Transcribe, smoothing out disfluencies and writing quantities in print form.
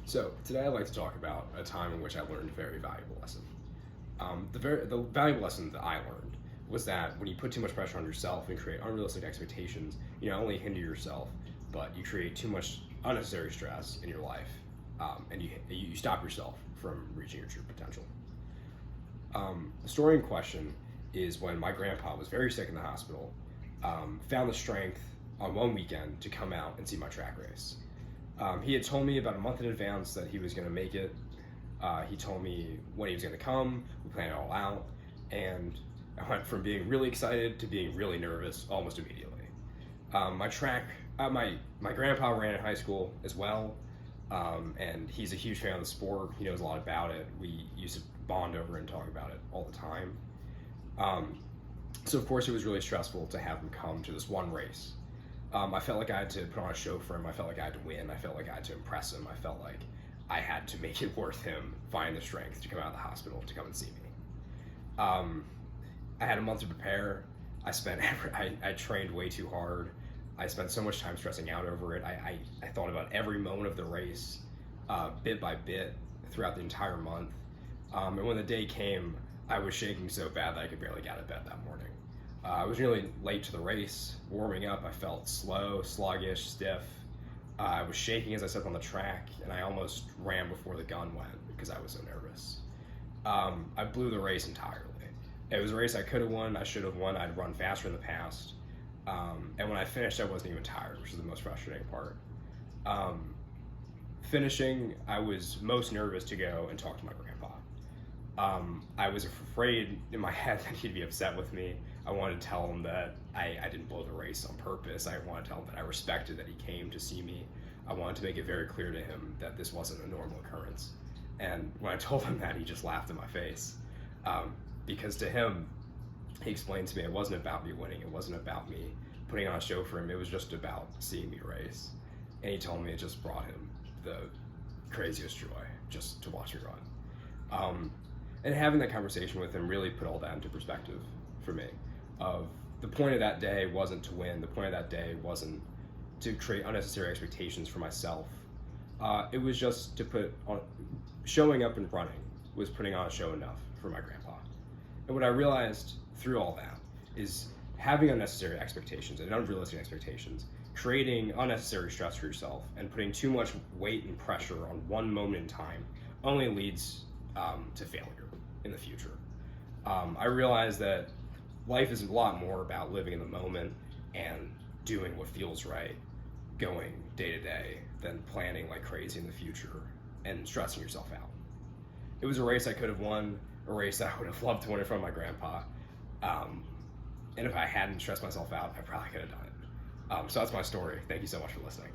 So today I'd like to talk about a time in which I learned a very valuable lesson. The valuable lesson that I learned was that when you put too much pressure on yourself and create unrealistic expectations, you not only hinder yourself, but you create too much unnecessary stress in your life, and you stop yourself from reaching your true potential. The story in question is when my grandpa was very sick in the hospital, found the strength on one weekend to come out and see my track race. He had told me about a month in advance that he was going to make it. He told me when he was going to come. We planned it all out, and I went from being really excited to being really nervous almost immediately. My grandpa ran in high school as well, and he's a huge fan of the sport. He knows a lot about it. We used to bond over and talk about it all the time. So of course it was really stressful to have him come to this one race. I felt like I had to put on a show for him. I felt like I had to win. I felt like I had to impress him. I felt like I had to make it worth him finding the strength to come out of the hospital to come and see me. I had a month to prepare. I trained way too hard. I spent so much time stressing out over it. I thought about every moment of the race, bit by bit, throughout the entire month. And when the day came, I was shaking so bad that I could barely get out of bed that morning. I was really late to the race. Warming up, I felt slow, sluggish, stiff. I was shaking as I stepped on the track, and I almost ran before the gun went because I was so nervous. I blew the race entirely. It was a race I could have won, I should have won. I'd run faster in the past. And when I finished, I wasn't even tired, which is the most frustrating part. Finishing, I was most nervous to go and talk to my grandpa. I was afraid in my head that he'd be upset with me. I wanted to tell him that I didn't blow the race on purpose. I wanted to tell him that I respected that he came to see me. I wanted to make it very clear to him that this wasn't a normal occurrence. And when I told him that, he just laughed in my face. Because to him, he explained to me it wasn't about me winning. It wasn't about me putting on a show for him. It was just about seeing me race. And he told me it just brought him the craziest joy just to watch me run. And having that conversation with him really put all that into perspective for me. Of the point of that day wasn't to win. The point of that day wasn't to create unnecessary expectations for myself. It was just to put on, showing up and running was putting on a show enough for my grandpa. And what I realized through all that is having unnecessary expectations and unrealistic expectations, creating unnecessary stress for yourself, and putting too much weight and pressure on one moment in time only leads to failure in the future. I realized that life is a lot more about living in the moment and doing what feels right, going day to day, than planning like crazy in the future and stressing yourself out. It was a race I could have won, a race that I would have loved to win in front of my grandpa. And if I hadn't stressed myself out, I probably could have done it. So that's my story. Thank you so much for listening.